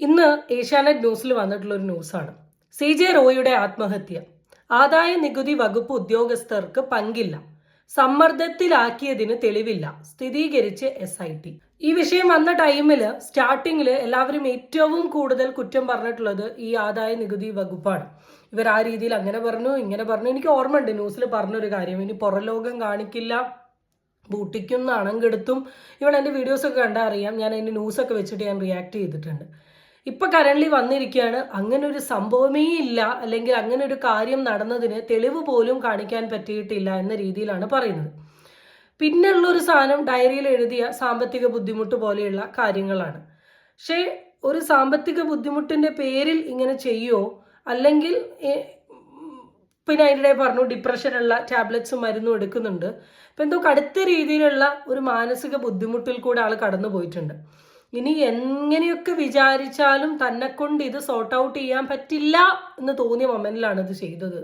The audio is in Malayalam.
ഇന്ന് ഏഷ്യാനെറ്റ് ന്യൂസിൽ വന്നിട്ടുള്ള ഒരു ന്യൂസാണ്. CJ റോയിയുടെ ആത്മഹത്യ. ആദായ നികുതി വകുപ്പ് ഉദ്യോഗസ്ഥർക്ക് പങ്കില്ല, സമ്മർദ്ദത്തിലാക്കിയതിന് തെളിവില്ല, സ്ഥിരീകരിച്ച് SIT. ഈ വിഷയം വന്ന ടൈമിൽ സ്റ്റാർട്ടിങ്ങിൽ എല്ലാവരും ഏറ്റവും കൂടുതൽ കുറ്റം പറഞ്ഞിട്ടുള്ളത് ഈ ആദായ നികുതി വകുപ്പാണ്. ഇവർ ആ രീതിയിൽ അങ്ങനെ പറഞ്ഞു ഇങ്ങനെ പറഞ്ഞു. എനിക്ക് ഓർമ്മയുണ്ട് ന്യൂസിൽ പറഞ്ഞൊരു കാര്യം, ഇനി പുറലോകം കാണിക്കില്ല, ബൂട്ടിക്കും നാണം കെടുത്തും. ഇവിടെ എൻ്റെ വീഡിയോസൊക്കെ കണ്ടാൽ അറിയാം, ഞാൻ അതിൻ്റെ ന്യൂസൊക്കെ വെച്ചിട്ട് ഞാൻ റിയാക്ട് ചെയ്തിട്ടുണ്ട്. ഇപ്പൊ കറന്റ് വന്നിരിക്കുകയാണ്, അങ്ങനെ ഒരു സംഭവമേ ഇല്ല, അല്ലെങ്കിൽ അങ്ങനെ ഒരു കാര്യം നടന്നതിന് തെളിവ് പോലും കാണിക്കാൻ പറ്റിയിട്ടില്ല എന്ന രീതിയിലാണ് പറയുന്നത്. പിന്നെയുള്ള ഒരു സാധനം ഡയറിയിൽ എഴുതിയ സാമ്പത്തിക ബുദ്ധിമുട്ട് പോലെയുള്ള കാര്യങ്ങളാണ്. പക്ഷേ ഒരു സാമ്പത്തിക ബുദ്ധിമുട്ടിന്റെ പേരിൽ ഇങ്ങനെ ചെയ്യോ, അല്ലെങ്കിൽ പിന്നെ അതിനിടെ പറഞ്ഞു ഡിപ്രഷനുള്ള ടാബ്ലറ്റ്സും മരുന്നും എടുക്കുന്നുണ്ട്. അപ്പം എന്തോ കടുത്ത രീതിയിലുള്ള ഒരു മാനസിക ബുദ്ധിമുട്ടിൽ കൂടെ ആൾ കടന്നു പോയിട്ടുണ്ട്. ഇനി എങ്ങനെയൊക്കെ വിചാരിച്ചാലും തന്നെ കൊണ്ട് ഇത് സോർട്ട് ഔട്ട് ചെയ്യാൻ പറ്റില്ല എന്ന് തോന്നിയ മൊമെന്റിലാണ് ഇത് ചെയ്തത്.